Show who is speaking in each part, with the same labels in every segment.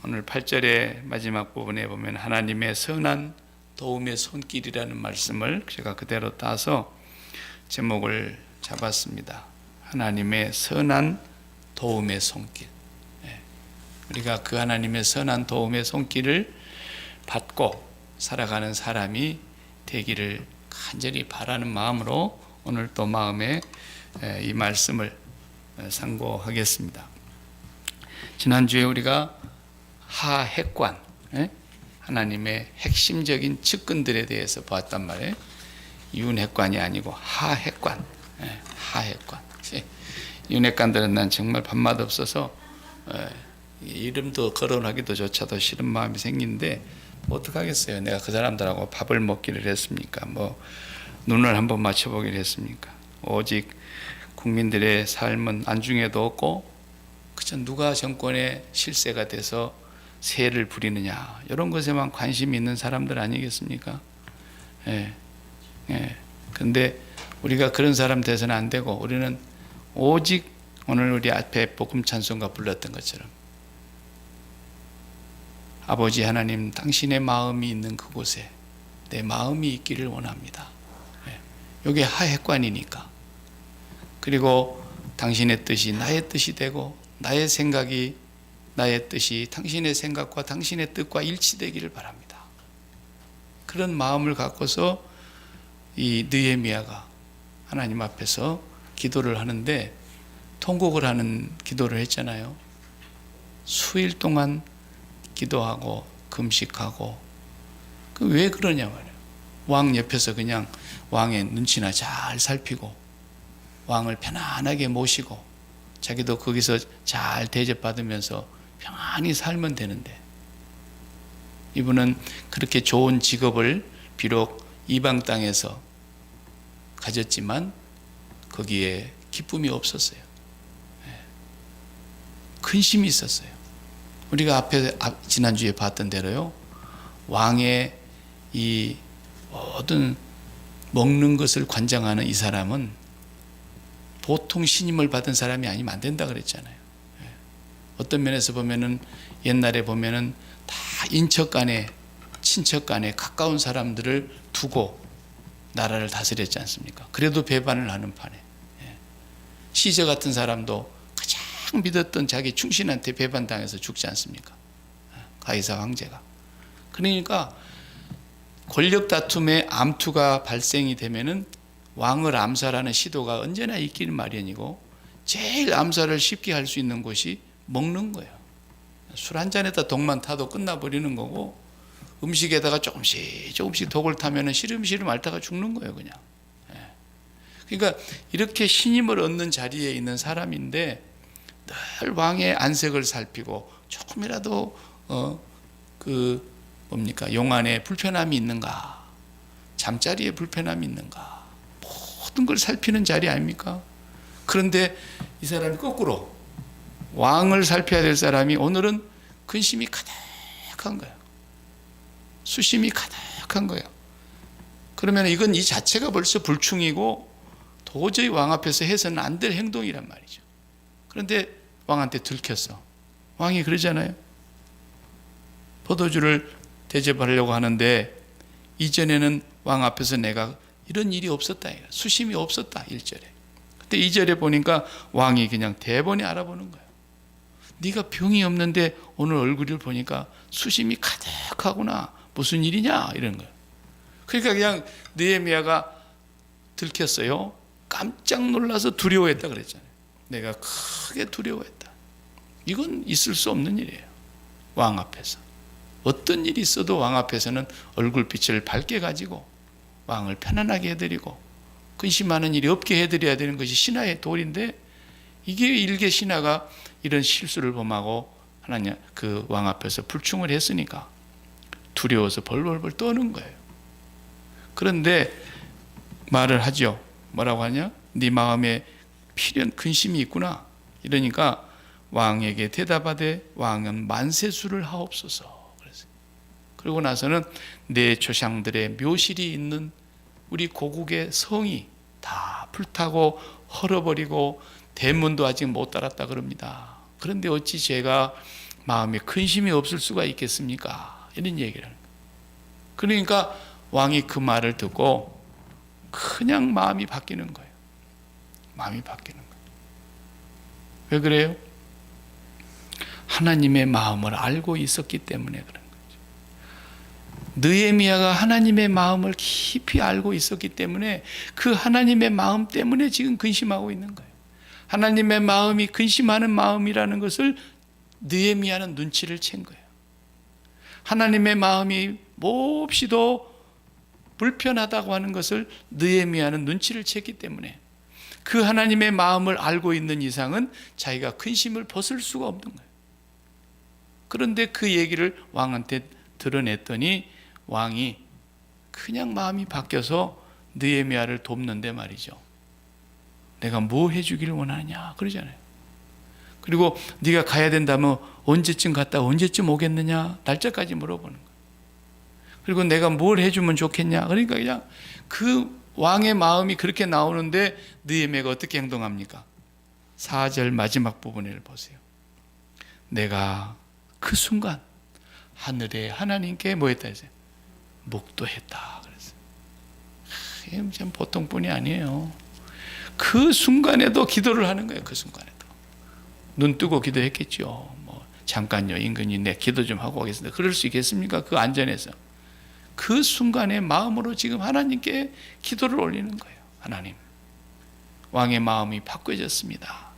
Speaker 1: 오늘 8절의 마지막 부분에 보면 하나님의 선한 도움의 손길이라는 말씀을 제가 그대로 따서 제목을 잡았습니다. 하나님의 선한 도움의 손길. 우리가 그 하나님의 선한 도움의 손길을 받고 살아가는 사람이 되기를 간절히 바라는 마음으로 오늘 또 마음에 이 말씀을 상고하겠습니다. 지난주에 우리가 하핵관, 하나님의 핵심적인 측근들에 대해서 봤단 말이에요. 윤핵관이 아니고 하핵관, 하핵관. 윤핵관들은 난 정말 밥맛 없어서 이름도 거론하기도 조차도 싫은 마음이 생기는데 뭐 어떡하겠어요. 내가 그 사람들하고 밥을 먹기를 했습니까? 뭐 눈을 한번 맞춰보기를 했습니까? 오직 국민들의 삶은 안중에도 없고 그저 누가 정권의 실세가 돼서 세를 부리느냐 이런 것에만 관심이 있는 사람들 아니겠습니까? 그런데 우리가 그런 사람 돼서는 안 되고 우리는 오직 오늘 우리 앞에 복음 찬송가 불렀던 것처럼 아버지 하나님 당신의 마음이 있는 그곳에 내 마음이 있기를 원합니다. 이게 하핵관이니까. 그리고 당신의 뜻이 나의 뜻이 되고 나의 생각이 나의 뜻이 당신의 생각과 당신의 뜻과 일치되기를 바랍니다. 그런 마음을 갖고서 이 느헤미야가 하나님 앞에서 기도를 하는데 통곡을 하는 기도를 했잖아요. 수일 동안 기도하고 금식하고 왜 그러냐 말이에요. 왕 옆에서 그냥 왕의 눈치나 잘 살피고 왕을 편안하게 모시고 자기도 거기서 잘 대접받으면서 평안히 살면 되는데 이분은 그렇게 좋은 직업을 비록 이방 땅에서 가졌지만 거기에 기쁨이 없었어요. 근심이 있었어요. 우리가 앞에 지난주에 봤던 대로요. 왕의 이 모든 먹는 것을 관장하는 이 사람은 보통 신임을 받은 사람이 아니면 안 된다 그랬잖아요. 어떤 면에서 보면은 옛날에 보면은 다 인척 간에 친척 간에 가까운 사람들을 두고 나라를 다스렸지 않습니까? 그래도 배반을 하는 판에 시저 같은 사람도 가장 믿었던 자기 충신한테 배반당해서 죽지 않습니까? 가이사 황제가. 그러니까 권력 다툼의 암투가 발생이 되면은 왕을 암살하는 시도가 언제나 있기는 마련이고 제일 암살을 쉽게 할 수 있는 곳이 먹는 거예요. 술 한 잔에다 독만 타도 끝나버리는 거고 음식에다가 조금씩 독을 타면은 시름시름 앓다가 죽는 거예요, 그냥. 그러니까 이렇게 신임을 얻는 자리에 있는 사람인데 늘 왕의 안색을 살피고 조금이라도 용안에 불편함이 있는가, 잠자리에 불편함이 있는가, 모든 걸 살피는 자리 아닙니까? 그런데 이 사람이 거꾸로 왕을 살펴야 될 사람이 오늘은 근심이 가득한 거예요. 수심이 가득한 거예요. 그러면 이건 이 자체가 벌써 불충이고 도저히 왕 앞에서 해서는 안 될 행동이란 말이죠. 그런데 왕한테 들켰어. 왕이 그러잖아요. 포도주를 대접하려고 하는데 이전에는 왕 앞에서 내가 이런 일이 없었다. 수심이 없었다. 1절에. 근데 2절에 보니까 왕이 그냥 대번에 알아보는 거예요. 네가 병이 없는데 오늘 얼굴을 보니까 수심이 가득하구나. 무슨 일이냐? 이런 거예요. 그러니까 그냥 느헤미야가 들켰어요. 깜짝 놀라서 두려워했다 그랬잖아요. 내가 크게 두려워했다. 이건 있을 수 없는 일이에요. 왕 앞에서. 어떤 일이 있어도 왕 앞에서는 얼굴빛을 밝게 가지고 왕을 편안하게 해드리고 근심하는 일이 없게 해드려야 되는 것이 신하의 도리인데 이게 일개 신하가 이런 실수를 범하고 하나님 그 왕 앞에서 불충을 했으니까 두려워서 벌벌벌 떠는 거예요. 그런데 말을 하죠. 뭐라고 하냐? 네 마음에 필연 근심이 있구나. 이러니까 왕에게 대답하되 왕은 만세수를 하옵소서. 그랬어요. 그러고 나서는 내 조상들의 묘실이 있는 우리 고국의 성이 다 불타고 헐어버리고 대문도 아직 못 달았다 그럽니다. 그런데 어찌 제가 마음에 근심이 없을 수가 있겠습니까? 이런 얘기를 하는 거예요. 그러니까 왕이 그 말을 듣고 그냥 마음이 바뀌는 거예요. 마음이 바뀌는 거예요. 왜 그래요? 하나님의 마음을 알고 있었기 때문에 그런 거죠. 느헤미야가 하나님의 마음을 깊이 알고 있었기 때문에 그 하나님의 마음 때문에 지금 근심하고 있는 거예요. 하나님의 마음이 근심하는 마음이라는 것을 느헤미야는 눈치를 챈 거예요. 하나님의 마음이 몹시도 불편하다고 하는 것을 느헤미야는 눈치를 챘기 때문에 그 하나님의 마음을 알고 있는 이상은 자기가 근심을 벗을 수가 없는 거예요. 그런데 그 얘기를 왕한테 드러냈더니 왕이 그냥 마음이 바뀌어서 느헤미야를 돕는데 말이죠. 내가 뭐 해주기를 원하느냐 그러잖아요. 그리고 네가 가야 된다면 언제쯤 갔다 언제쯤 오겠느냐 날짜까지 물어보는 거예요. 그리고 내가 뭘 해주면 좋겠냐. 그러니까 그냥 그 왕의 마음이 그렇게 나오는데 느헤미야가 어떻게 행동합니까? 4절 마지막 부분을 보세요. 내가 그 순간 하늘에 하나님께 뭐 했다 했어요? 묵도했다 그랬어요. 참 보통 분이 아니에요. 그 순간에도 기도를 하는 거예요. 그 순간에도 눈 뜨고 기도했겠죠. 뭐 잠깐요 인근이 내 기도 좀 하고 오겠습니다. 그럴 수 있겠습니까? 그 안전에서 그 순간에 마음으로 지금 하나님께 기도를 올리는 거예요. 하나님, 왕의 마음이 바꿔졌습니다.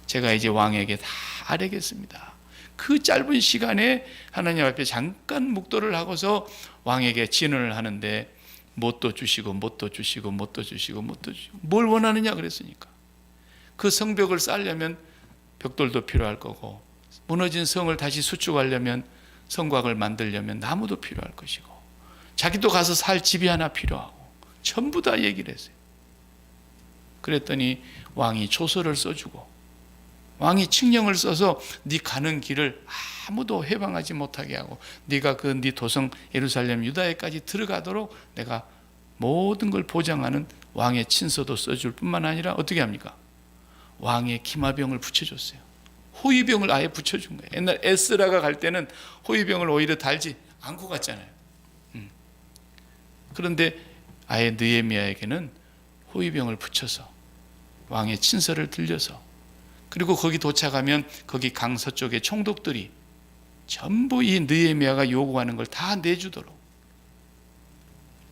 Speaker 1: 제가 이제 왕에게 다 아뢰겠습니다. 그 짧은 시간에 하나님 앞에 잠깐 묵도를 하고서 왕에게 진언을 하는데 뭣도 주시고 뭣도 주시고 뭣도 주시고 뭣도 주시고 뭘 원하느냐 그랬으니까 그 성벽을 쌓으려면 벽돌도 필요할 거고 무너진 성을 다시 수축하려면 성곽을 만들려면 나무도 필요할 것이고 자기도 가서 살 집이 하나 필요하고 전부 다 얘기를 했어요. 그랬더니 왕이 조서를 써주고 왕이 칙령을 써서 네 가는 길을 아무도 해방하지 못하게 하고 네가 그 네 도성 예루살렘 유다에까지 들어가도록 내가 모든 걸 보장하는 왕의 친서도 써줄 뿐만 아니라 어떻게 합니까? 왕의 기마병을 붙여줬어요. 호위병을 아예 붙여준 거예요. 옛날 에스라가 갈 때는 호위병을 오히려 달지 않고 갔잖아요. 그런데 아예 느헤미야에게는 호위병을 붙여서 왕의 친서를 들려서 그리고 거기 도착하면 거기 강 서쪽의 총독들이 전부 이 느헤미야가 요구하는 걸 다 내주도록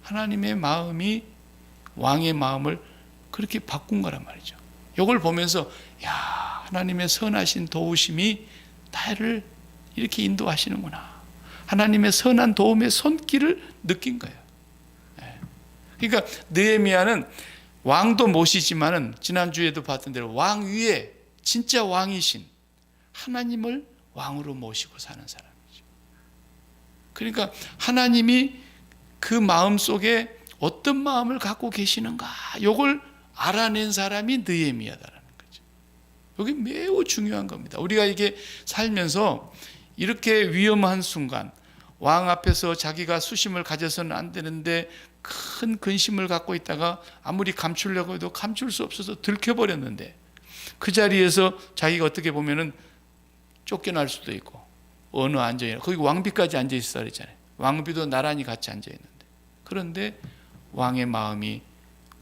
Speaker 1: 하나님의 마음이 왕의 마음을 그렇게 바꾼 거란 말이죠. 이걸 보면서 야 하나님의 선하신 도우심이 나를 이렇게 인도하시는구나. 하나님의 선한 도움의 손길을 느낀 거예요. 그러니까 느헤미야는 왕도 모시지만은 지난주에도 봤던 대로 왕 위에 진짜 왕이신 하나님을 왕으로 모시고 사는 사람이죠. 그러니까 하나님이 그 마음 속에 어떤 마음을 갖고 계시는가 이걸 알아낸 사람이 느헤미야다라는 거죠. 이게 매우 중요한 겁니다. 우리가 이게 살면서 이렇게 위험한 순간 왕 앞에서 자기가 수심을 가져서는 안 되는데 큰 근심을 갖고 있다가 아무리 감추려고 해도 감출 수 없어서 들켜버렸는데 그 자리에서 자기가 어떻게 보면은 쫓겨날 수도 있고 어느 앉아있나 거기 왕비까지 앉아있어 그랬잖아요. 왕비도 나란히 같이 앉아있는데 그런데 왕의 마음이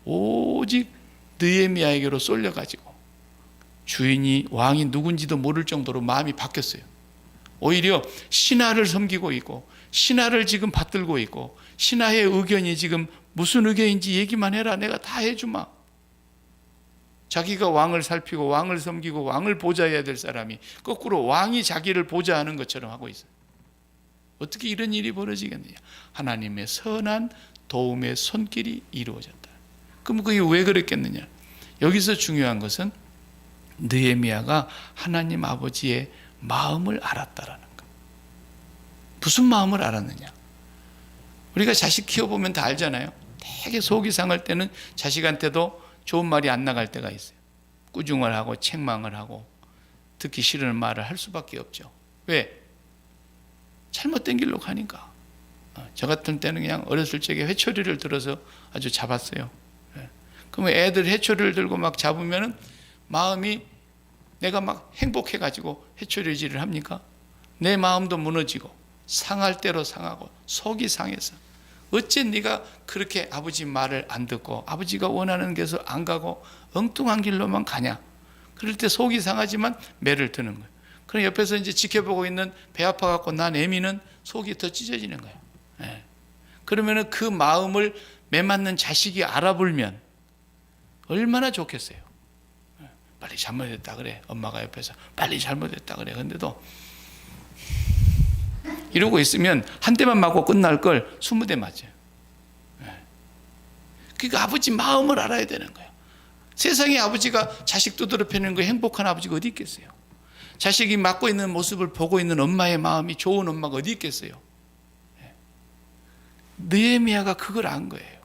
Speaker 1: 오직 느헤미야에게로 쏠려가지고 주인이 왕이 누군지도 모를 정도로 마음이 바뀌었어요. 오히려 신하를 섬기고 있고 신하를 지금 받들고 있고 신하의 의견이 지금 무슨 의견인지 얘기만 해라 내가 다 해주마. 자기가 왕을 살피고 왕을 섬기고 왕을 보좌해야 될 사람이 거꾸로 왕이 자기를 보좌하는 것처럼 하고 있어요. 어떻게 이런 일이 벌어지겠느냐. 하나님의 선한 도움의 손길이 이루어졌다. 그럼 그게 왜 그랬겠느냐. 여기서 중요한 것은 느헤미야가 하나님 아버지의 마음을 알았다라는 것. 무슨 마음을 알았느냐. 우리가 자식 키워보면 다 알잖아요. 되게 속이 상할 때는 자식한테도 좋은 말이 안 나갈 때가 있어요. 꾸중을 하고 책망을 하고 듣기 싫은 말을 할 수밖에 없죠. 왜? 잘못된 길로 가니까. 저 같은 때는 그냥 어렸을 적에 회초리를 들어서 아주 잡았어요. 그러면 애들 회초리를 들고 막 잡으면 마음이 내가 막 행복해가지고 회초리질을 합니까? 내 마음도 무너지고 상할 대로 상하고 속이 상해서 어째 네가 그렇게 아버지 말을 안 듣고 아버지가 원하는 곳을 안 가고 엉뚱한 길로만 가냐? 그럴 때 속이 상하지만 매를 드는 거예요. 그럼 옆에서 이제 지켜보고 있는 배 아파갖고 난 애미는 속이 더 찢어지는 거예요. 예. 그러면은 그 마음을 매 맞는 자식이 알아보면 얼마나 좋겠어요. 예. 빨리 잘못했다 그래. 엄마가 옆에서 빨리 잘못했다 그래. 근데도 이러고 있으면 한 대만 맞고 끝날 걸 20대 맞아요. 예. 그러니까 아버지 마음을 알아야 되는 거예요. 세상에 아버지가 자식 두드려 패는 거 행복한 아버지가 어디 있겠어요? 자식이 맞고 있는 모습을 보고 있는 엄마의 마음이 좋은 엄마가 어디 있겠어요? 느헤미야가 그걸 안 거예요.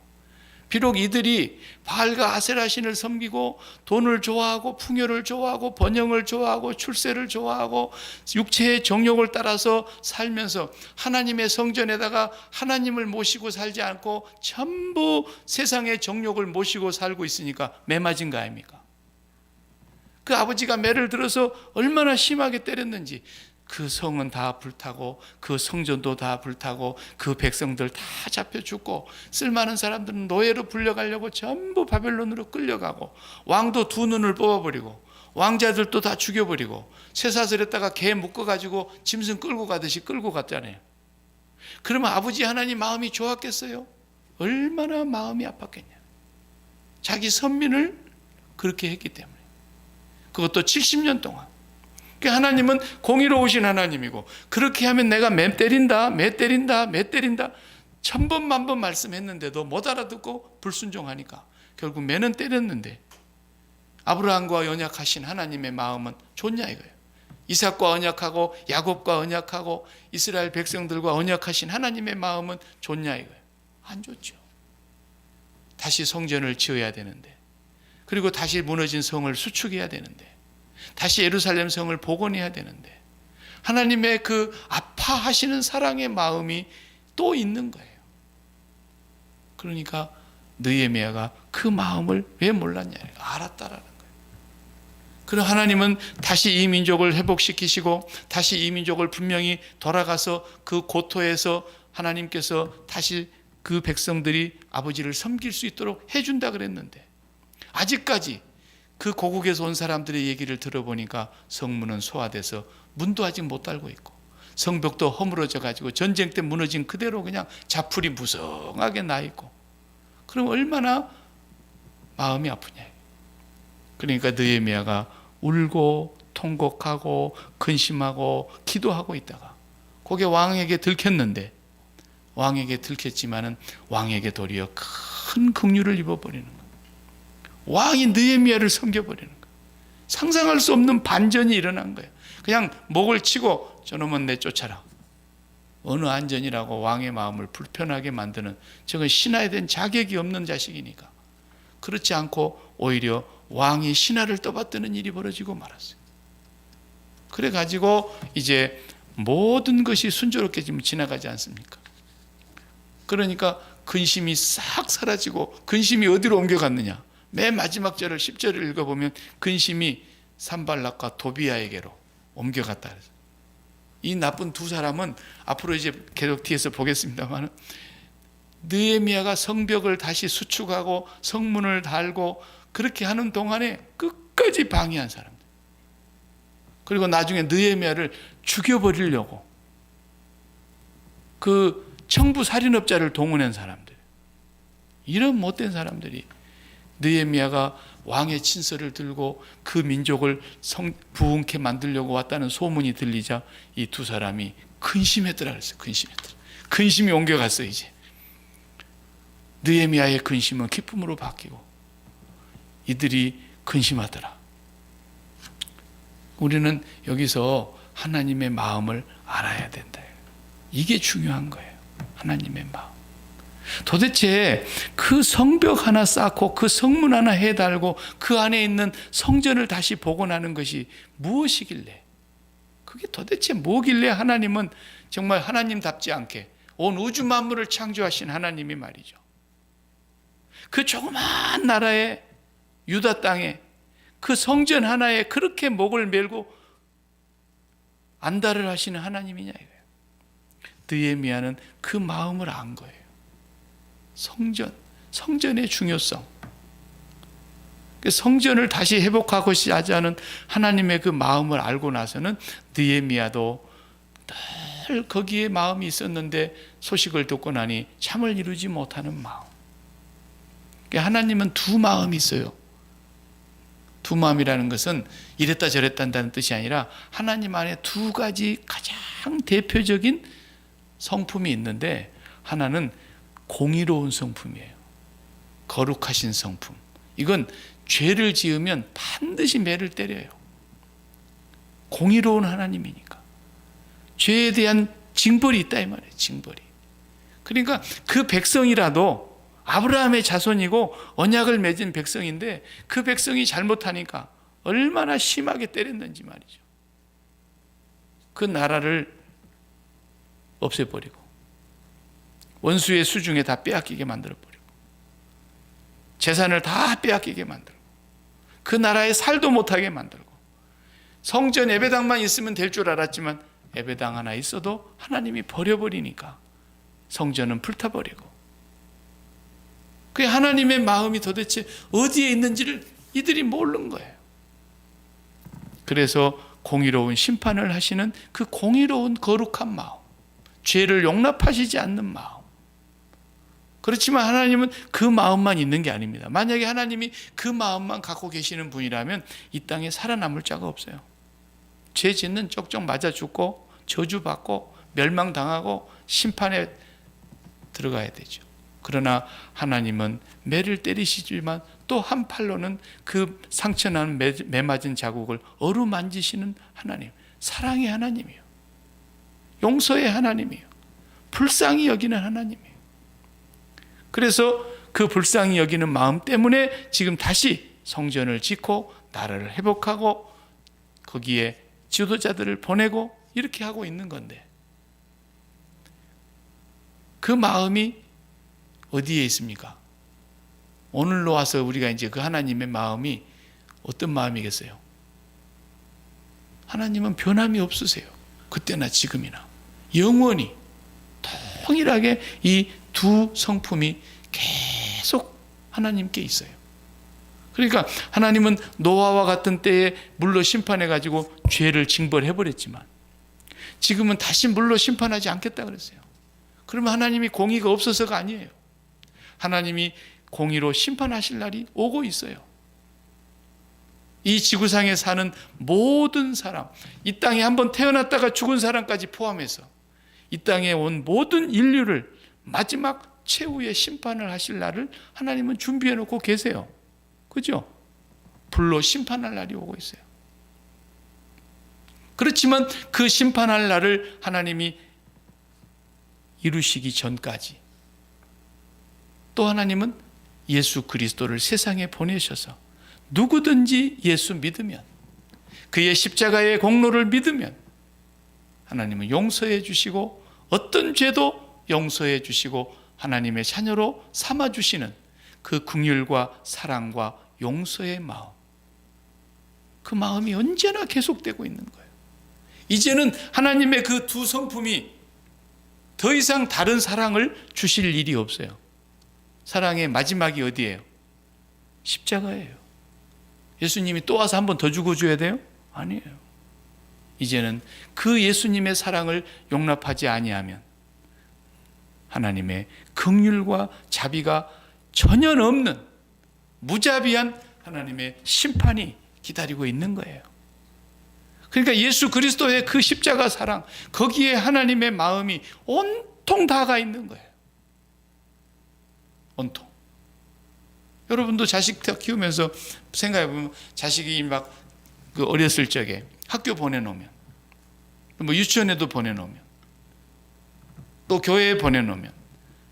Speaker 1: 비록 이들이 바알과 아세라 신을 섬기고 돈을 좋아하고 풍요를 좋아하고 번영을 좋아하고 출세를 좋아하고 육체의 정욕을 따라서 살면서 하나님의 성전에다가 하나님을 모시고 살지 않고 전부 세상의 정욕을 모시고 살고 있으니까 매 맞은 거 아닙니까? 그 아버지가 매를 들어서 얼마나 심하게 때렸는지 그 성은 다 불타고 그 성전도 다 불타고 그 백성들 다 잡혀 죽고 쓸만한 사람들은 노예로 불려가려고 전부 바벨론으로 끌려가고 왕도 두 눈을 뽑아버리고 왕자들도 다 죽여버리고 쇠사슬에다가 개 묶어가지고 짐승 끌고 가듯이 끌고 갔잖아요. 그러면 아버지 하나님 마음이 좋았겠어요? 얼마나 마음이 아팠겠냐. 자기 선민을 그렇게 했기 때문에. 그것도 70년 동안. 하나님은 공의로우신 하나님이고 그렇게 하면 내가 매 때린다 1000번 만번 말씀했는데도 못 알아듣고 불순종하니까 결국 매는 때렸는데 아브라함과 언약하신 하나님의 마음은 좋냐 이거예요. 이삭과 언약하고 야곱과 언약하고 이스라엘 백성들과 언약하신 하나님의 마음은 좋냐 이거예요. 안 좋죠. 다시 성전을 지어야 되는데 그리고 다시 무너진 성을 수축해야 되는데 다시 예루살렘 성을 복원해야 되는데 하나님의 그 아파하시는 사랑의 마음이 또 있는 거예요. 그러니까 느헤미야가 그 마음을 왜 몰랐냐 알았다라는 거예요. 그럼 하나님은 다시 이 민족을 회복시키시고 다시 이 민족을 분명히 돌아가서 그 고토에서 하나님께서 다시 그 백성들이 아버지를 섬길 수 있도록 해준다 그랬는데 아직까지 그 고국에서 온 사람들의 얘기를 들어보니까 성문은 소화돼서 문도 아직 못 달고 있고 성벽도 허물어져 가지고 전쟁 때 무너진 그대로 그냥 자풀이 무성하게 나 있고 그럼 얼마나 마음이 아프냐. 그러니까 느헤미야가 울고 통곡하고 근심하고 기도하고 있다가 그게 왕에게 들켰는데 왕에게 들켰지만은 왕에게 도리어 큰 긍휼을 입어버리는 거예요. 왕이 느헤미야를 섬겨버리는 거예요. 상상할 수 없는 반전이 일어난 거예요. 그냥 목을 치고 저놈은 내쫓아라. 어느 안전이라고 왕의 마음을 불편하게 만드는 저건 신하에 대한 자격이 없는 자식이니까. 그렇지 않고 오히려 왕이 신하를 떠받드는 일이 벌어지고 말았어요. 그래가지고 이제 모든 것이 순조롭게 지금 지나가지 않습니까? 그러니까 근심이 싹 사라지고 근심이 어디로 옮겨갔느냐? 맨 마지막 절을 10절을 읽어보면 근심이 산발락과 도비아에게로 옮겨갔다 그래서 이 나쁜 두 사람은 앞으로 이제 계속 뒤에서 보겠습니다만 느헤미야가 성벽을 다시 수축하고 성문을 달고 그렇게 하는 동안에 끝까지 방해한 사람들 그리고 나중에 느헤미야를 죽여버리려고 그 청부 살인업자를 동원한 사람들 이런 못된 사람들이 느헤미야가 왕의 친서를 들고 그 민족을 부흥케 만들려고 왔다는 소문이 들리자 이 두 사람이 근심했더라 그랬어요. 근심이 옮겨갔어요. 이제 느헤미야의 근심은 기쁨으로 바뀌고 이들이 근심하더라. 우리는 여기서 하나님의 마음을 알아야 된다. 이게 중요한 거예요. 하나님의 마음. 도대체 그 성벽 하나 쌓고 그 성문 하나 해달고 그 안에 있는 성전을 다시 복원하는 것이 무엇이길래 그게 도대체 뭐길래 하나님은 정말 하나님답지 않게 온 우주 만물을 창조하신 하나님이 말이죠. 그 조그만 나라의 유다 땅에 그 성전 하나에 그렇게 목을 메고 안달을 하시는 하나님이냐 이거예요. 느헤미야는 그 마음을 안 거예요. 성전의 중요성. 성전을 다시 회복하고자 하는 하나님의 그 마음을 알고 나서는 느헤미야도 늘 거기에 마음이 있었는데 소식을 듣고 나니 잠을 이루지 못하는 마음. 하나님은 두 마음이 있어요. 두 마음이라는 것은 이랬다 저랬다 한다는 뜻이 아니라 하나님 안에 두 가지 가장 대표적인 성품이 있는데, 하나는 공의로운 성품이에요. 거룩하신 성품. 이건 죄를 지으면 반드시 매를 때려요. 공의로운 하나님이니까. 죄에 대한 징벌이 있다 이 말이에요. 징벌이. 그러니까 그 백성이라도 아브라함의 자손이고 언약을 맺은 백성인데 그 백성이 잘못하니까 얼마나 심하게 때렸는지 말이죠. 그 나라를 없애버리고 원수의 수중에 다 빼앗기게 만들어버리고 재산을 다 빼앗기게 만들고 그 나라에 살도 못하게 만들고, 성전 예배당만 있으면 될 줄 알았지만 예배당 하나 있어도 하나님이 버려버리니까 성전은 불타버리고, 그 하나님의 마음이 도대체 어디에 있는지를 이들이 모르는 거예요. 그래서 공의로운 심판을 하시는 그 공의로운 거룩한 마음, 죄를 용납하시지 않는 마음. 그렇지만 하나님은 그 마음만 있는 게 아닙니다. 만약에 하나님이 그 마음만 갖고 계시는 분이라면 이 땅에 살아남을 자가 없어요. 죄 짓는 쪽쪽 맞아 죽고 저주받고 멸망당하고 심판에 들어가야 되죠. 그러나 하나님은 매를 때리시지만 또 한 팔로는 그 상처난 매 맞은 자국을 어루만지시는 하나님, 사랑의 하나님이요, 용서의 하나님이요, 불쌍히 여기는 하나님이에요. 그래서 그 불쌍히 여기는 마음 때문에 지금 다시 성전을 짓고 나라를 회복하고 거기에 지도자들을 보내고 이렇게 하고 있는 건데, 그 마음이 어디에 있습니까? 오늘로 와서 우리가 이제 그 하나님의 마음이 어떤 마음이겠어요? 하나님은 변함이 없으세요. 그때나 지금이나 영원히 통일하게 이 두 성품이 계속 하나님께 있어요. 그러니까 하나님은 노아와 같은 때에 물로 심판해가지고 죄를 징벌해버렸지만 지금은 다시 물로 심판하지 않겠다 그랬어요. 그러면 하나님이 공의가 없어서가 아니에요. 하나님이 공의로 심판하실 날이 오고 있어요. 이 지구상에 사는 모든 사람, 이 땅에 한번 태어났다가 죽은 사람까지 포함해서 이 땅에 온 모든 인류를 마지막 최후의 심판을 하실 날을 하나님은 준비해 놓고 계세요. 그죠? 불로 심판할 날이 오고 있어요. 그렇지만 그 심판할 날을 하나님이 이루시기 전까지 또 하나님은 예수 그리스도를 세상에 보내셔서 누구든지 예수 믿으면, 그의 십자가의 공로를 믿으면 하나님은 용서해 주시고 어떤 죄도 용서해 주시고 하나님의 자녀로 삼아 주시는 그 긍휼과 사랑과 용서의 마음, 그 마음이 언제나 계속되고 있는 거예요. 이제는 하나님의 그 두 성품이 더 이상 다른 사랑을 주실 일이 없어요. 사랑의 마지막이 어디예요? 십자가예요. 예수님이 또 와서 한 번 더 죽어줘야 돼요? 아니에요. 이제는 그 예수님의 사랑을 용납하지 아니하면 하나님의 긍휼과 자비가 전혀 없는 무자비한 하나님의 심판이 기다리고 있는 거예요. 그러니까 예수 그리스도의 그 십자가 사랑, 거기에 하나님의 마음이 온통 다가 있는 거예요. 온통. 여러분도 자식 키우면서 생각해보면 자식이 막 그 어렸을 적에 학교 보내놓으면, 뭐 유치원에도 보내놓으면, 또 교회에 보내놓으면,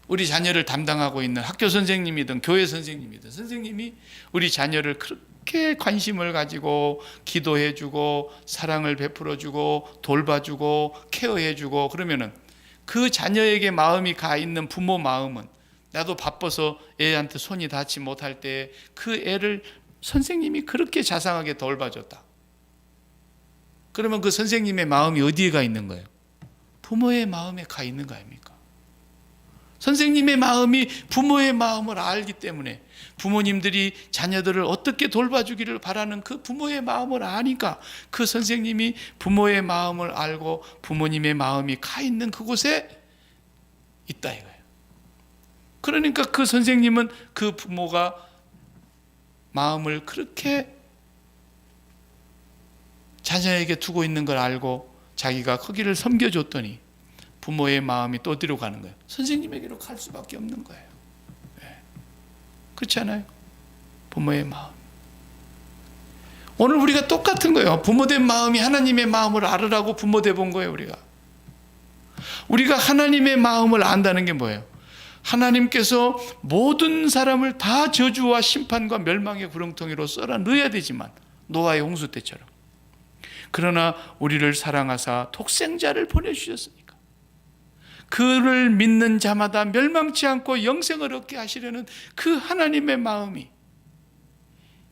Speaker 1: 우리 자녀를 담당하고 있는 학교 선생님이든 교회 선생님이든 선생님이 우리 자녀를 그렇게 관심을 가지고 기도해주고 사랑을 베풀어주고 돌봐주고 케어해주고 그러면은 그 자녀에게 마음이 가 있는 부모 마음은, 나도 바빠서 애한테 손이 닿지 못할 때 그 애를 선생님이 그렇게 자상하게 돌봐줬다. 그러면 그 선생님의 마음이 어디에 가 있는 거예요? 부모의 마음에 가 있는 거 아닙니까? 선생님의 마음이 부모의 마음을 알기 때문에 부모님들이 자녀들을 어떻게 돌봐주기를 바라는 그 부모의 마음을 아니까 그 선생님이 부모의 마음을 알고 부모님의 마음이 가 있는 그곳에 있다 이거예요. 그러니까 그 선생님은 그 부모가 마음을 그렇게 자녀에게 두고 있는 걸 알고 자기가 거기를 섬겨줬더니 부모의 마음이 또 어디로 가는 거예요? 선생님에게로 갈 수밖에 없는 거예요. 그렇지 않아요? 부모의 마음. 오늘 우리가 똑같은 거예요. 부모된 마음이 하나님의 마음을 알으라고 부모돼 본 거예요. 우리가 하나님의 마음을 안다는 게 뭐예요? 하나님께서 모든 사람을 다 저주와 심판과 멸망의 구렁텅이로 썰어 넣어야 되지만 노아의 홍수 때처럼. 그러나 우리를 사랑하사 독생자를 보내주셨으니까 그를 믿는 자마다 멸망치 않고 영생을 얻게 하시려는 그 하나님의 마음이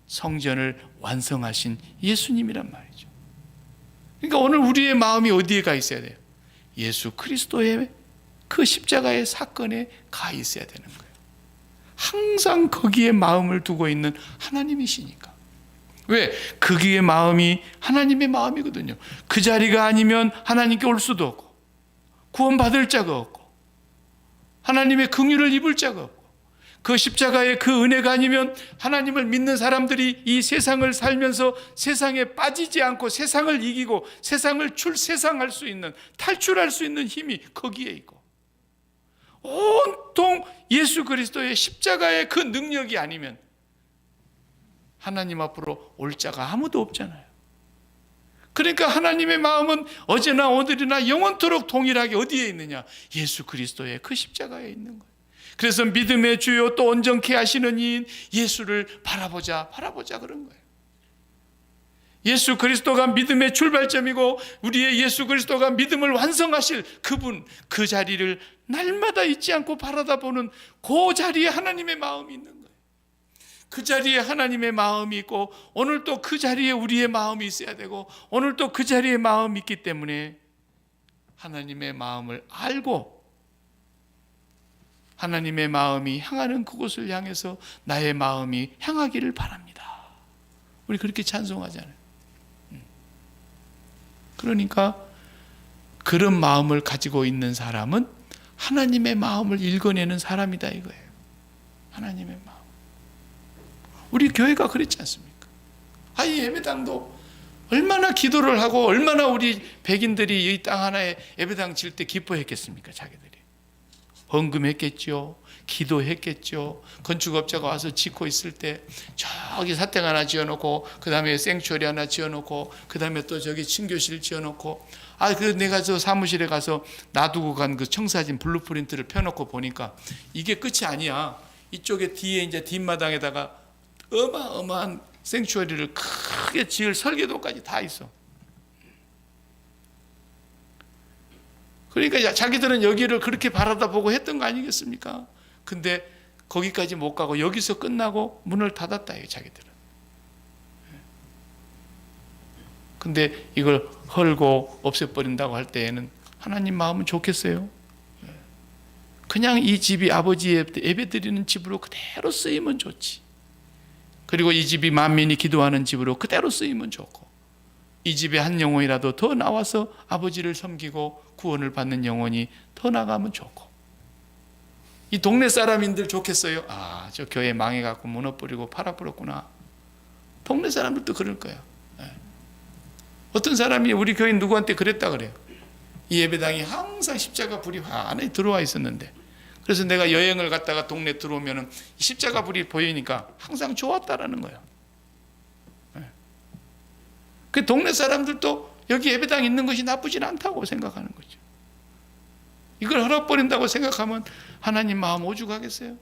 Speaker 1: 성전을 완성하신 예수님이란 말이죠. 그러니까 오늘 우리의 마음이 어디에 가 있어야 돼요? 예수 그리스도의 그 십자가의 사건에 가 있어야 되는 거예요. 항상 거기에 마음을 두고 있는 하나님이시니까. 왜? 거기에 마음이 하나님의 마음이거든요. 그 자리가 아니면 하나님께 올 수도 없고 구원받을 자가 없고 하나님의 긍휼을 입을 자가 없고 그 십자가의 그 은혜가 아니면 하나님을 믿는 사람들이 이 세상을 살면서 세상에 빠지지 않고 세상을 이기고 세상을 출세상할 수 있는 탈출할 수 있는 힘이 거기에 있고 온통 예수 그리스도의 십자가의 그 능력이 아니면 하나님 앞으로 올 자가 아무도 없잖아요. 그러니까 하나님의 마음은 어제나 오늘이나 영원토록 동일하게 어디에 있느냐? 예수 그리스도의 그 십자가에 있는 거예요. 그래서 믿음의 주요 또 온전케 하시는 이인 예수를 바라보자 그런 거예요. 예수 그리스도가 믿음의 출발점이고 우리의 예수 그리스도가 믿음을 완성하실 그분, 그 자리를 날마다 잊지 않고 바라다보는 그 자리에 하나님의 마음이 있는 거예요. 그 자리에 하나님의 마음이 있고 오늘 또 그 자리에 우리의 마음이 있어야 되고 오늘 또 그 자리에 마음이 있기 때문에 하나님의 마음을 알고 하나님의 마음이 향하는 그곳을 향해서 나의 마음이 향하기를 바랍니다. 우리 그렇게 찬송하잖아요. 그러니까 그런 마음을 가지고 있는 사람은 하나님의 마음을 읽어내는 사람이다 이거예요. 하나님의 마음. 우리 교회가 그랬지 않습니까? 이 예배당도 얼마나 기도를 하고 얼마나 우리 백인들이 이 땅 하나에 예배당 질 때 기뻐했겠습니까? 자기들이 헌금했겠죠, 기도했겠죠. 건축업자가 와서 짓고 있을 때 저기 사택 하나 지어놓고 그 다음에 생츄어리 하나 지어놓고 그 다음에 또 저기 친교실 지어놓고 그래서 내가 저 사무실에 가서 놔두고 간 그 청사진 블루프린트를 펴놓고 보니까 이게 끝이 아니야. 이쪽에 뒤에 이제 뒷마당에다가 어마어마한 생츄어리를 크게 지을 설계도까지 다 있어. 그러니까 자기들은 여기를 그렇게 바라다보고 했던 거 아니겠습니까? 근데 거기까지 못 가고 여기서 끝나고 문을 닫았다 해요, 자기들은. 근데 이걸 헐고 없애버린다고 할 때에는 하나님 마음은 좋겠어요? 그냥 이 집이 아버지의 예배드리는 집으로 그대로 쓰이면 좋지. 그리고 이 집이 만민이 기도하는 집으로 그대로 쓰이면 좋고 이 집에 한 영혼이라도 더 나와서 아버지를 섬기고 구원을 받는 영혼이 더 나가면 좋고 이 동네 사람인들 좋겠어요? 저 교회 망해갖고 무너버리고 팔아버렸구나. 동네 사람들도 그럴 거예요. 어떤 사람이 우리 교인 누구한테 그랬다 그래요. 이 예배당이 항상 십자가 불이 환히 들어와 있었는데 그래서 내가 여행을 갔다가 동네 들어오면 십자가 불이 보이니까 항상 좋았다라는 거예요. 그 동네 사람들도 여기 예배당 있는 것이 나쁘진 않다고 생각하는 거죠. 이걸 헐어버린다고 생각하면 하나님 마음 오죽하겠어요?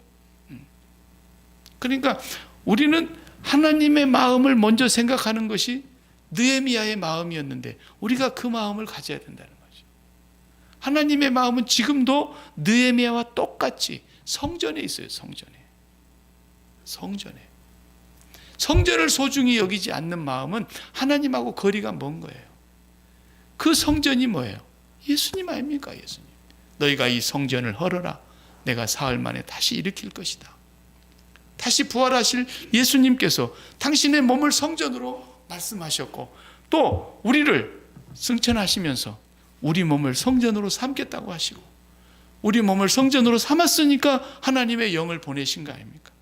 Speaker 1: 그러니까 우리는 하나님의 마음을 먼저 생각하는 것이 느헤미야의 마음이었는데 우리가 그 마음을 가져야 된다는 거죠. 하나님의 마음은 지금도 느헤미야와 똑같이 성전에 있어요. 성전에. 성전을 소중히 여기지 않는 마음은 하나님하고 거리가 먼 거예요. 그 성전이 뭐예요? 예수님 아닙니까? 예수님. 너희가 이 성전을 헐어라. 내가 사흘 만에 다시 일으킬 것이다. 다시 부활하실 예수님께서 당신의 몸을 성전으로 말씀하셨고, 또 우리를 승천하시면서 우리 몸을 성전으로 삼겠다고 하시고, 우리 몸을 성전으로 삼았으니까 하나님의 영을 보내신 거 아닙니까?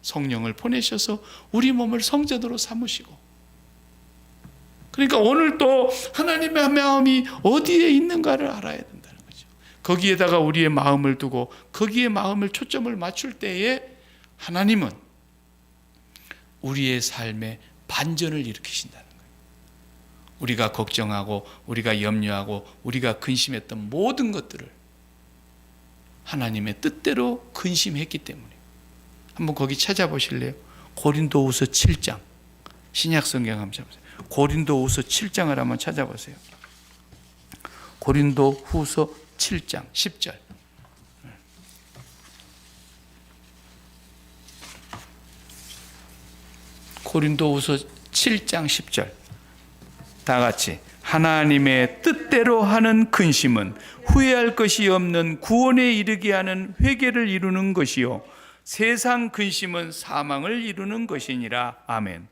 Speaker 1: 성령을 보내셔서 우리 몸을 성전으로 삼으시고, 그러니까 오늘 또 하나님의 마음이 어디에 있는가를 알아야 된다는 거죠. 거기에다가 우리의 마음을 두고 거기에 마음을 초점을 맞출 때에 하나님은 우리의 삶에 반전을 일으키신다는 거예요. 우리가 걱정하고 우리가 염려하고 우리가 근심했던 모든 것들을 하나님의 뜻대로 근심했기 때문에. 한번 거기 찾아보실래요? 고린도후서 7장. 신약성경 한번 찾아보세요. 고린도후서 7장을 한번 찾아보세요. 고린도후서 7장 10절. 고린도후서 7장 10절. 다 같이. 하나님의 뜻대로 하는 근심은 후회할 것이 없는 구원에 이르게 하는 회개를 이루는 것이요 세상 근심은 사망을 이루는 것이니라. 아멘.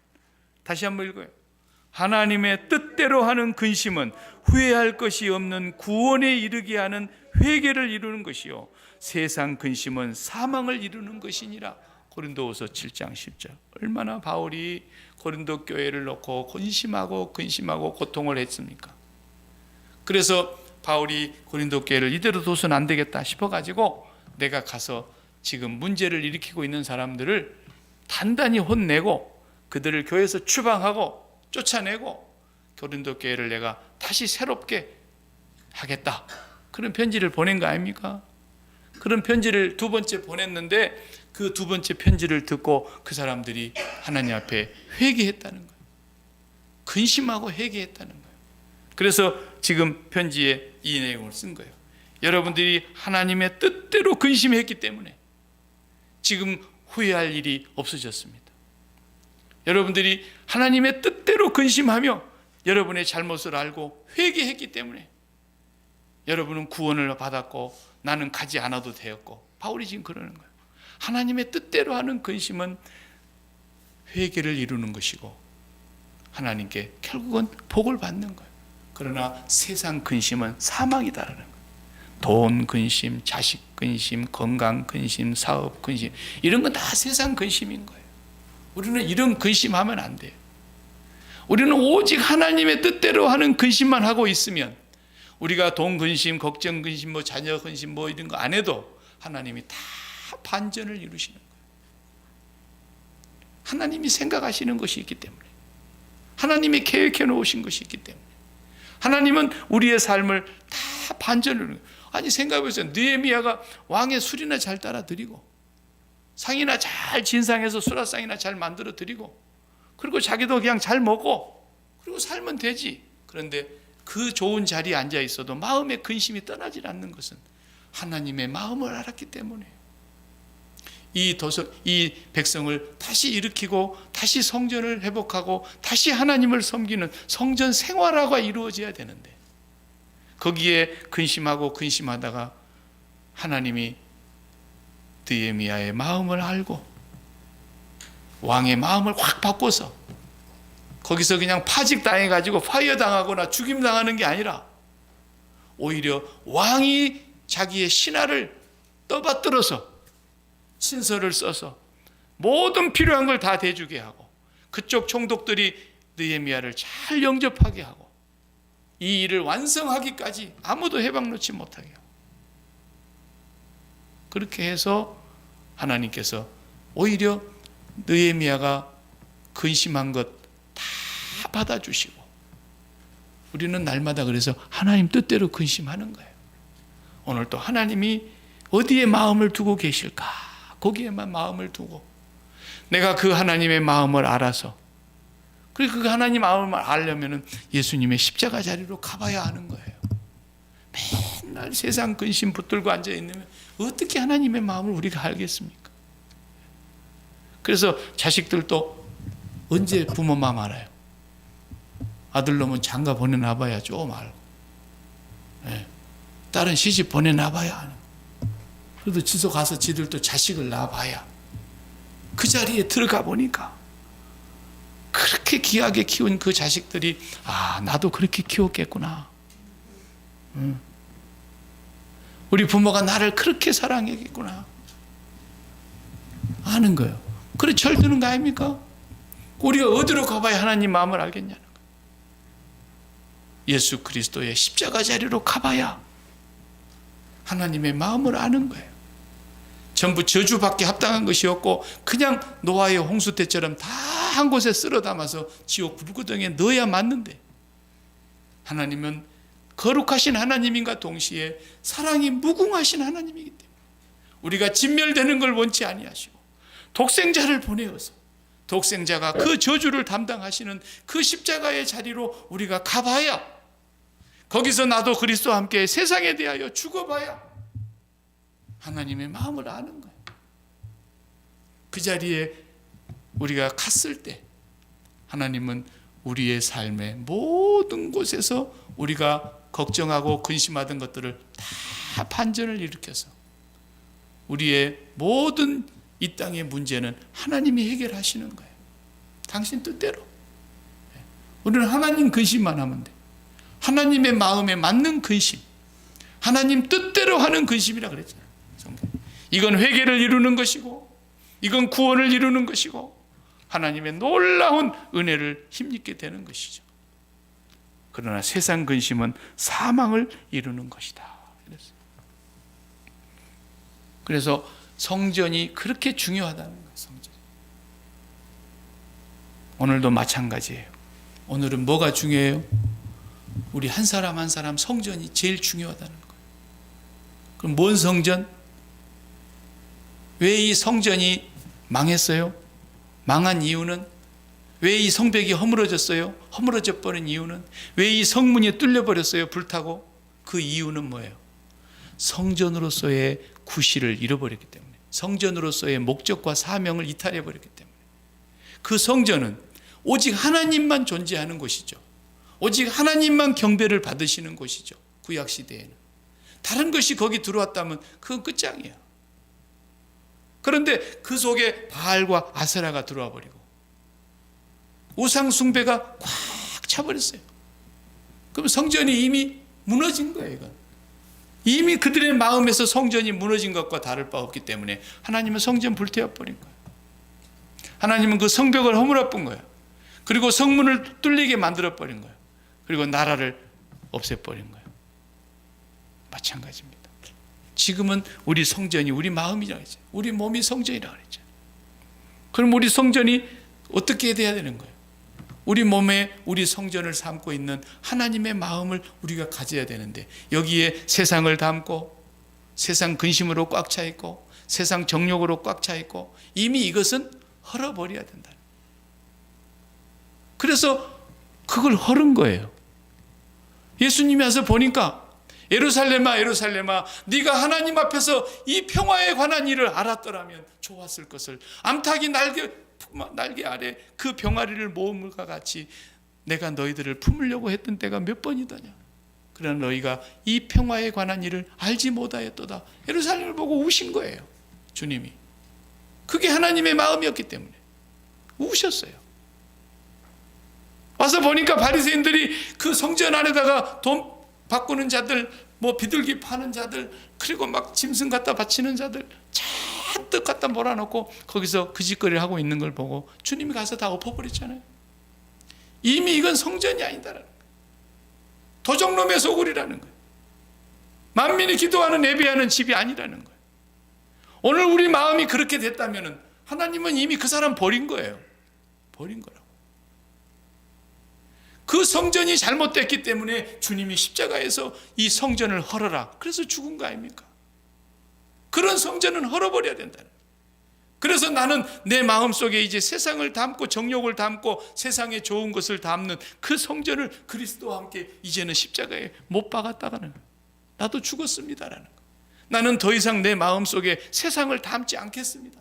Speaker 1: 다시 한번 읽어요. 하나님의 뜻대로 하는 근심은 후회할 것이 없는 구원에 이르게 하는 회개를 이루는 것이요 세상 근심은 사망을 이루는 것이니라. 고린도후서 7장 10절. 얼마나 바울이 고린도 교회를 놓고 근심하고 고통을 했습니까? 그래서 바울이 고린도 교회를 이대로 둬서는 안 되겠다 싶어가지고 내가 가서 지금 문제를 일으키고 있는 사람들을 단단히 혼내고 그들을 교회에서 추방하고 쫓아내고 고린도 교회를 내가 다시 새롭게 하겠다. 그런 편지를 보낸 거 아닙니까? 그런 편지를 두 번째 보냈는데 그 두 번째 편지를 듣고 그 사람들이 하나님 앞에 회개했다는 거예요. 근심하고 회개했다는 거예요. 그래서 지금 편지에 이 내용을 쓴 거예요. 여러분들이 하나님의 뜻대로 근심했기 때문에 지금 후회할 일이 없어졌습니다. 여러분들이 하나님의 뜻대로 근심하며 여러분의 잘못을 알고 회개했기 때문에 여러분은 구원을 받았고 나는 가지 않아도 되었고, 바울이 지금 그러는 거예요. 하나님의 뜻대로 하는 근심은 회개를 이루는 것이고 하나님께 결국은 복을 받는 거예요. 그러나 세상 근심은 사망이다라는 거예요. 돈 근심, 자식 근심, 건강 근심, 사업 근심, 이런 건 다 세상 근심인 거예요. 우리는 이런 근심하면 안 돼요. 우리는 오직 하나님의 뜻대로 하는 근심만 하고 있으면, 우리가 돈 근심, 걱정 근심, 자녀 근심 이런 거 안 해도 하나님이 다 반전을 이루시는 거예요. 하나님이 생각하시는 것이 있기 때문에, 하나님이 계획해 놓으신 것이 있기 때문에, 하나님은 우리의 삶을 다 반전을 이루는 거예요. 아니 생각해 보세요. 느헤미야가 왕의 술이나 잘 따라 드리고 상이나 잘 진상해서 수라상이나 잘 만들어 드리고, 그리고 자기도 그냥 잘 먹고 그리고 살면 되지. 그런데 그 좋은 자리에 앉아 있어도 마음의 근심이 떠나질 않는 것은 하나님의 마음을 알았기 때문에 이 백성을 다시 일으키고 다시 성전을 회복하고 다시 하나님을 섬기는 성전 생활화가 이루어져야 되는데, 거기에 근심하다가 하나님이 느헤미야의 마음을 알고 왕의 마음을 확 바꿔서 거기서 그냥 파직 당해가지고 파이어 당하거나 죽임 당하는 게 아니라 오히려 왕이 자기의 신하를 떠받들어서 친서를 써서 모든 필요한 걸 다 대주게 하고, 그쪽 총독들이 느헤미야를 잘 영접하게 하고 이 일을 완성하기까지 아무도 해방 놓지 못하게 하고, 그렇게 해서 하나님께서 오히려 느헤미야가 근심한 것 다 받아주시고, 우리는 날마다 그래서 하나님 뜻대로 근심하는 거예요. 오늘 또 하나님이 어디에 마음을 두고 계실까? 거기에만 마음을 두고 내가 그 하나님의 마음을 알아서, 그리고 그 하나님 마음을 알려면 예수님의 십자가 자리로 가봐야 하는 거예요. 맨날 세상 근심 붙들고 앉아있으면 어떻게 하나님의 마음을 우리가 알겠습니까? 그래서 자식들도 언제 부모 마음 알아요? 아들 놈은 장가 보내놔봐야 좀 알고, 예. 딸은 시집 보내놔봐야 하는. 그래도 지소 가서 지들도 자식을 낳아봐야 그 자리에 들어가 보니까 그렇게 귀하게 키운 그 자식들이 나도 그렇게 키웠겠구나. 우리 부모가 나를 그렇게 사랑했겠구나. 아는 거예요. 그래 철드는 거 아닙니까? 우리가 어디로 가봐야 하나님 마음을 알겠냐는 거예요. 예수 그리스도의 십자가 자리로 가봐야 하나님의 마음을 아는 거예요. 전부 저주받기 합당한 것이었고 그냥 노아의 홍수 때처럼 다 한 곳에 쓸어 담아서 지옥 불구덩이에 넣어야 맞는데, 하나님은 거룩하신 하나님인가 동시에 사랑이 무궁하신 하나님이기 때문에 우리가 진멸되는 걸 원치 아니하시고 독생자를 보내어서 독생자가 그 저주를 담당하시는 그 십자가의 자리로 우리가 가봐야, 거기서 나도 그리스도와 함께 세상에 대하여 죽어봐야 하나님의 마음을 아는 거예요. 그 자리에 우리가 갔을 때 하나님은 우리의 삶의 모든 곳에서 우리가 걱정하고 근심하던 것들을 다 반전을 일으켜서 우리의 모든 이 땅의 문제는 하나님이 해결하시는 거예요. 당신 뜻대로. 우리는 하나님 근심만 하면 돼. 하나님의 마음에 맞는 근심, 하나님 뜻대로 하는 근심이라 그랬잖아요. 이건 회개를 이루는 것이고 이건 구원을 이루는 것이고 하나님의 놀라운 은혜를 힘입게 되는 것이죠. 그러나 세상 근심은 사망을 이루는 것이다. 그래서 성전이 그렇게 중요하다는 거예요. 성전. 오늘도 마찬가지예요. 오늘은 뭐가 중요해요? 우리 한 사람 한 사람 성전이 제일 중요하다는 거예요. 그럼 뭔 성전? 왜 이 성전이 망했어요? 망한 이유는, 왜 이 성벽이 허물어졌어요? 허물어져 버린 이유는, 왜 이 성문이 뚫려버렸어요? 불타고. 그 이유는 뭐예요? 성전으로서의 구실을 잃어버렸기 때문에, 성전으로서의 목적과 사명을 이탈해버렸기 때문에. 그 성전은 오직 하나님만 존재하는 곳이죠. 오직 하나님만 경배를 받으시는 곳이죠. 구약시대에는. 다른 것이 거기 들어왔다면 그건 끝장이야. 그런데 그 속에 바알과 아세라가 들어와 버리고 우상 숭배가 꽉 차버렸어요. 그럼 성전이 이미 무너진 거예요. 이건. 이미 그들의 마음에서 성전이 무너진 것과 다를 바 없기 때문에 하나님은 성전 불태워버린 거예요. 하나님은 그 성벽을 허물어본 거예요. 그리고 성문을 뚫리게 만들어버린 거예요. 그리고 나라를 없애버린 거예요. 마찬가지입니다. 지금은 우리 성전이 우리 마음이라고 했죠. 우리 몸이 성전이라고 했죠. 그럼 우리 성전이 어떻게 돼야 되는 거예요? 우리 몸에 우리 성전을 삼고 있는 하나님의 마음을 우리가 가져야 되는데, 여기에 세상을 담고 세상 근심으로 꽉 차 있고 세상 정욕으로 꽉 차 있고 이미 이것은 헐어버려야 된다. 그래서 그걸 헐은 거예요. 예수님이 와서 보니까 예루살렘아 예루살렘아 네가 하나님 앞에서 이 평화에 관한 일을 알았더라면 좋았을 것을. 암탉이 날개 아래 그 병아리를 모음과 같이 내가 너희들을 품으려고 했던 때가 몇 번이더냐. 그러나 너희가 이 평화에 관한 일을 알지 못하였도다. 예루살렘을 보고 우신 거예요. 주님이. 그게 하나님의 마음이었기 때문에 우셨어요. 와서 보니까 바리새인들이 그 성전 안에다가 돈 바꾸는 자들, 뭐 비둘기 파는 자들, 그리고 막 짐승 갖다 바치는 자들 잔뜩 갖다 몰아놓고 거기서 그 짓거리를 하고 있는 걸 보고 주님이 가서 다 엎어버렸잖아요. 이미 이건 성전이 아니다라는 거예요. 도적놈의 소굴이라는 거예요. 만민이 기도하는 예배하는 집이 아니라는 거예요. 오늘 우리 마음이 그렇게 됐다면 하나님은 이미 그 사람 버린 거예요. 버린 거라고. 그 성전이 잘못됐기 때문에 주님이 십자가에서 이 성전을 헐어라. 그래서 죽은 거 아닙니까? 그런 성전은 헐어버려야 된다는 거예요. 그래서 나는 내 마음속에 이제 세상을 담고 정욕을 담고 세상에 좋은 것을 담는 그 성전을 그리스도와 함께 이제는 십자가에 못 박았다가는 나도 죽었습니다라는 거예요. 나는 더 이상 내 마음속에 세상을 담지 않겠습니다.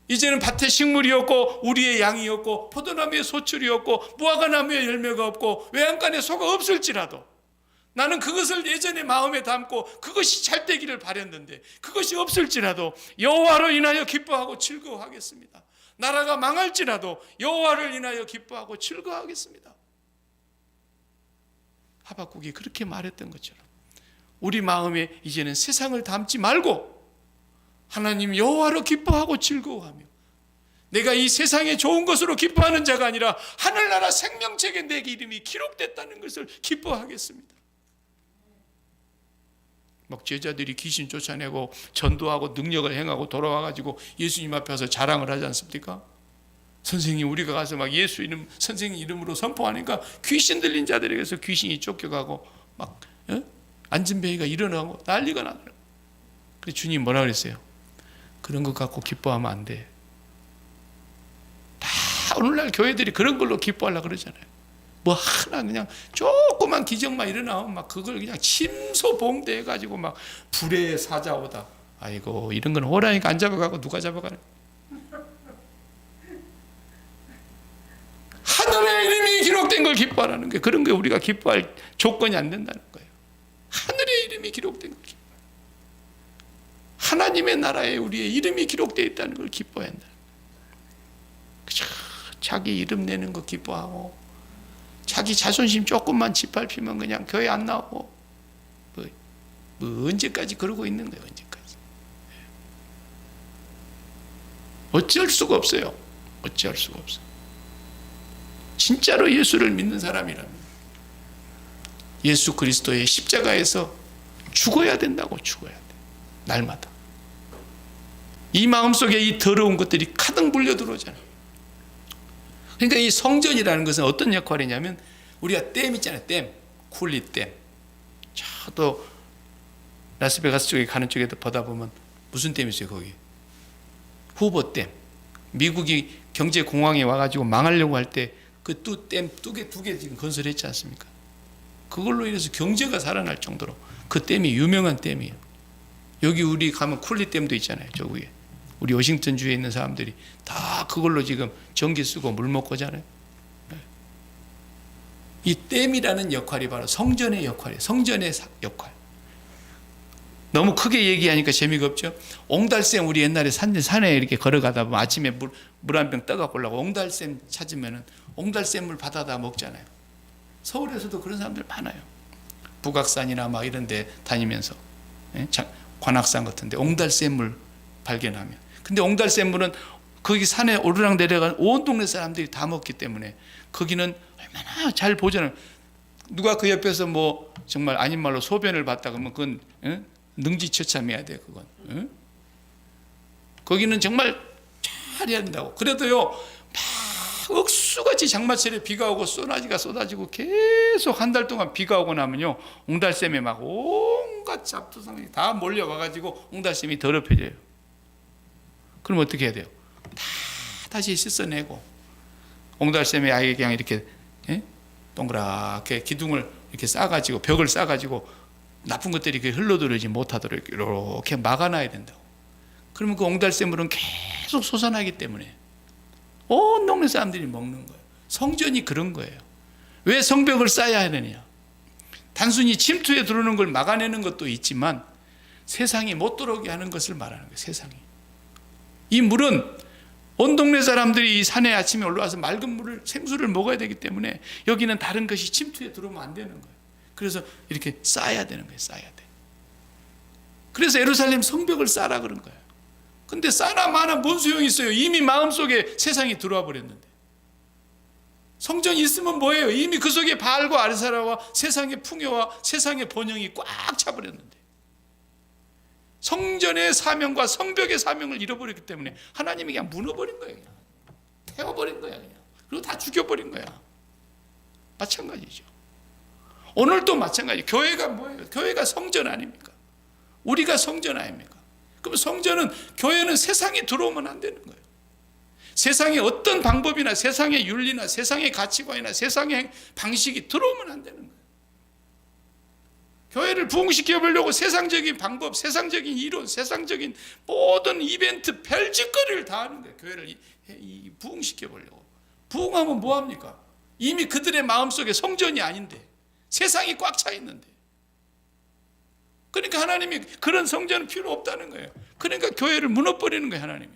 Speaker 1: 이제는 밭에 식물이 없고 우리의 양이 없고 포도나무에 소출이 없고 무화과나무에 열매가 없고 외양간에 소가 없을지라도 나는 그것을 예전에 마음에 담고 그것이 잘 되기를 바랬는데 그것이 없을지라도 여호와로 인하여 기뻐하고 즐거워하겠습니다. 나라가 망할지라도 여호와를 인하여 기뻐하고 즐거워하겠습니다. 하박국이 그렇게 말했던 것처럼 우리 마음에 이제는 세상을 담지 말고 하나님 여호와로 기뻐하고 즐거워하며 내가 이 세상에 좋은 것으로 기뻐하는 자가 아니라 하늘나라 생명책에 내 이름이 기록됐다는 것을 기뻐하겠습니다. 막 제자들이 귀신 쫓아내고 전도하고 능력을 행하고 돌아와가지고 예수님 앞에서 자랑을 하지 않습니까? 선생님 우리가 가서 막 예수 이름 선생님 이름으로 선포하니까 귀신 들린 자들에게서 귀신이 쫓겨가고 막 안진뱅이가 일어나고 난리가 나더라고요. 그래서 주님 뭐라 그랬어요? 그런 것 갖고 기뻐하면 안 돼. 다 오늘날 교회들이 그런 걸로 기뻐하려고 그러잖아요. 뭐 하나 그냥 조그만 기적만 일어나면 막 그걸 그냥 침소봉대 해가지고 막 불의 사자오다. 아이고 이런 건 호랑이가 안 잡아가고 누가 잡아가요? 하늘의 이름이 기록된 걸 기뻐하라는 게 그런 게 우리가 기뻐할 조건이 안 된다는 거예요. 하늘의 이름이 기록된 걸 기뻐. 하나님의 나라에 우리의 이름이 기록되어 있다는 걸 기뻐해야 한다. 자기 이름 내는 거 기뻐하고 자기 자존심 조금만 짓밟히면 그냥 교회 안 나오고 뭐 언제까지 그러고 있는 거예요. 언제까지. 어쩔 수가 없어요. 어쩔 수가 없어요. 진짜로 예수를 믿는 사람이라면 예수 그리스도의 십자가에서 죽어야 된다고 죽어야 돼. 날마다. 이 마음속에 이 더러운 것들이 가득 물려 들어오잖아요. 그러니까 이 성전이라는 것은 어떤 역할이냐면 우리가 댐 있잖아요. 댐. 쿨리댐. 저도 라스베가스 쪽에 가는 쪽에도 보다 보면 무슨 댐이 있어요 거기? 후보댐. 미국이 경제공황에 와가지고 망하려고 할 때 그 댐 두 개 지금 건설했지 않습니까? 그걸로 인해서 경제가 살아날 정도로 그 댐이 유명한 댐이에요. 여기 우리 가면 쿨리댐도 있잖아요. 저 위에. 우리 워싱턴주에 있는 사람들이 다 그걸로 지금 전기 쓰고 물 먹고 하잖아요. 이 댐이라는 역할이 바로 성전의 역할이에요. 성전의 역할. 너무 크게 얘기하니까 재미가 없죠. 옹달샘 우리 옛날에 산에 이렇게 걸어가다 보면 아침에 물 한 병 떠갖고 오려고 옹달샘 찾으면은 옹달샘물 받아다 먹잖아요. 서울에서도 그런 사람들 많아요. 북악산이나 막 이런 데 다니면서 관악산 같은데 옹달샘물 발견하면. 근데 옹달샘물은 거기 산에 오르락 내려간 온 동네 사람들이 다 먹기 때문에 거기는 얼마나 잘 보존을. 누가 그 옆에서 뭐 정말 아닌 말로 소변을 봤다 그러면 그건 능지처참해야 돼. 그건 거기는 정말 잘 해야 된다고. 그래도요 막 억수같이 장마철에 비가 오고 쏘나지가 쏟아지고 계속 한 달 동안 비가 오고 나면요 옹달샘에 막 온갖 잡초상이 다 몰려와가지고 옹달샘이 더럽혀져요. 그럼 어떻게 해야 돼요? 다시 씻어내고 옹달샘에 아예 그냥 이렇게 동그랗게 기둥을 이렇게 싸가지고 벽을 싸가지고 나쁜 것들이 흘러들어오지 못하도록 이렇게 막아놔야 된다고. 그러면 그 옹달샘물은 계속 솟아나기 때문에 온 동네 사람들이 먹는 거예요. 성전이 그런 거예요. 왜 성벽을 쌓아야 하느냐? 단순히 침투에 들어오는 걸 막아내는 것도 있지만 세상이 못 들어오게 하는 것을 말하는 거예요. 세상이. 이 물은 온 동네 사람들이 이 산에 아침에 올라와서 맑은 물을 생수를 먹어야 되기 때문에 여기는 다른 것이 침투에 들어오면 안 되는 거예요. 그래서 이렇게 쌓아야 되는 거예요. 쌓아야 돼. 그래서 예루살렘 성벽을 쌓아라 그런 거예요. 근데 쌓아나 마나 뭔 소용이 있어요? 이미 마음속에 세상이 들어와 버렸는데. 성전이 있으면 뭐예요? 이미 그 속에 바알과 아르사라와 세상의 풍요와 세상의 번영이 꽉 차버렸는데. 성전의 사명과 성벽의 사명을 잃어버렸기 때문에 하나님이 그냥 무너버린 거예요. 그냥. 태워버린 거야. 그냥. 그리고 다 죽여버린 거야. 마찬가지죠. 오늘도 마찬가지. 교회가 뭐예요? 교회가 성전 아닙니까? 우리가 성전 아닙니까? 그럼 성전은, 교회는 세상에 들어오면 안 되는 거예요. 세상의 어떤 방법이나 세상의 윤리나 세상의 가치관이나 세상의 방식이 들어오면 안 되는 거예요. 교회를 부흥시켜 보려고 세상적인 방법, 세상적인 이론, 세상적인 모든 이벤트, 별짓거리를 다 하는 거예요. 교회를 부흥시켜 보려고. 부흥하면 뭐합니까? 이미 그들의 마음속에 성전이 아닌데, 세상이 꽉 차 있는데. 그러니까 하나님이 그런 성전은 필요 없다는 거예요. 그러니까 교회를 무너버리는 거예요, 하나님이.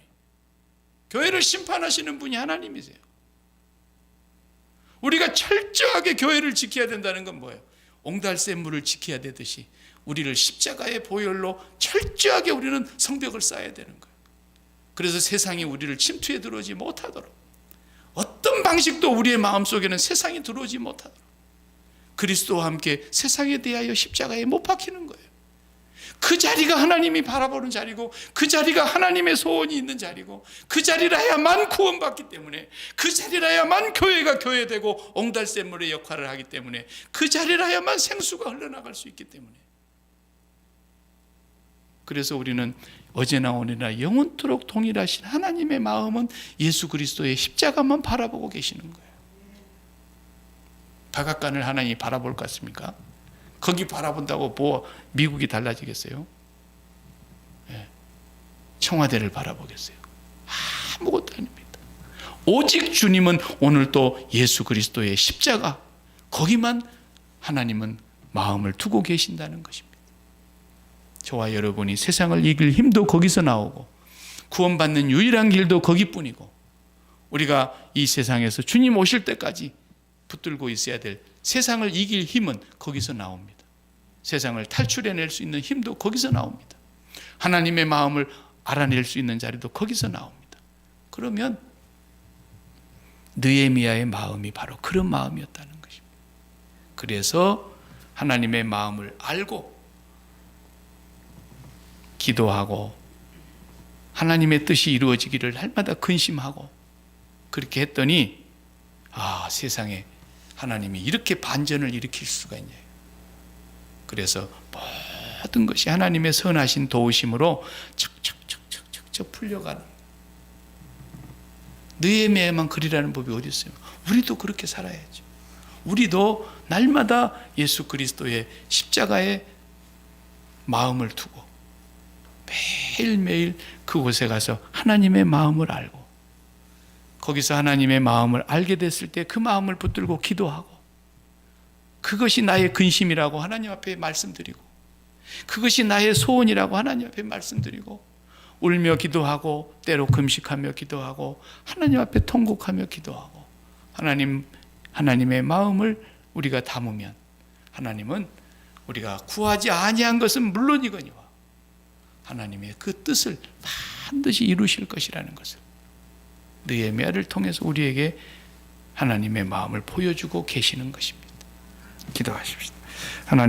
Speaker 1: 교회를 심판하시는 분이 하나님이세요. 우리가 철저하게 교회를 지켜야 된다는 건 뭐예요? 옹달샘물을 지켜야 되듯이 우리를 십자가의 보혈로 철저하게 우리는 성벽을 쌓아야 되는 거예요. 그래서 세상이 우리를 침투해 들어오지 못하도록, 어떤 방식도 우리의 마음속에는 세상이 들어오지 못하도록 그리스도와 함께 세상에 대하여 십자가에 못 박히는 거예요. 그 자리가 하나님이 바라보는 자리고, 그 자리가 하나님의 소원이 있는 자리고, 그 자리라야만 구원받기 때문에, 그 자리라야만 교회가 교회되고 옹달샘물의 역할을 하기 때문에, 그 자리라야만 생수가 흘러나갈 수 있기 때문에. 그래서 우리는 어제나 오늘이나 영원토록 동일하신 하나님의 마음은 예수 그리스도의 십자가만 바라보고 계시는 거예요. 백악관을 하나님이 바라볼 것 같습니까? 거기 바라본다고 뭐 미국이 달라지겠어요? 네. 청와대를 바라보겠어요? 아무것도 아닙니다. 오직 주님은 오늘 또 예수 그리스도의 십자가, 거기만 하나님은 마음을 두고 계신다는 것입니다. 저와 여러분이 세상을 이길 힘도 거기서 나오고, 구원받는 유일한 길도 거기뿐이고, 우리가 이 세상에서 주님 오실 때까지 붙들고 있어야 될 세상을 이길 힘은 거기서 나옵니다. 세상을 탈출해낼 수 있는 힘도 거기서 나옵니다. 하나님의 마음을 알아낼 수 있는 자리도 거기서 나옵니다. 그러면 느헤미야의 마음이 바로 그런 마음이었다는 것입니다. 그래서 하나님의 마음을 알고 기도하고 하나님의 뜻이 이루어지기를 날마다 근심하고 그렇게 했더니, 세상에 하나님이 이렇게 반전을 일으킬 수가 있냐. 그래서 모든 것이 하나님의 선하신 도우심으로 척척척척척 풀려가는. 느헤미야만 그리라는 법이 어디 있어요? 우리도 그렇게 살아야죠. 우리도 날마다 예수 그리스도의 십자가에 마음을 두고 매일매일 그곳에 가서 하나님의 마음을 알고, 거기서 하나님의 마음을 알게 됐을 때 그 마음을 붙들고 기도하고, 그것이 나의 근심이라고 하나님 앞에 말씀드리고, 그것이 나의 소원이라고 하나님 앞에 말씀드리고, 울며 기도하고 때로 금식하며 기도하고 하나님 앞에 통곡하며 기도하고, 하나님의 마음을 우리가 담으면 하나님은 우리가 구하지 아니한 것은 물론이거니와 하나님의 그 뜻을 반드시 이루실 것이라는 것을 느헤미야를 통해서 우리에게 하나님의 마음을 보여주고 계시는 것입니다. 기도하십시오. 하나님,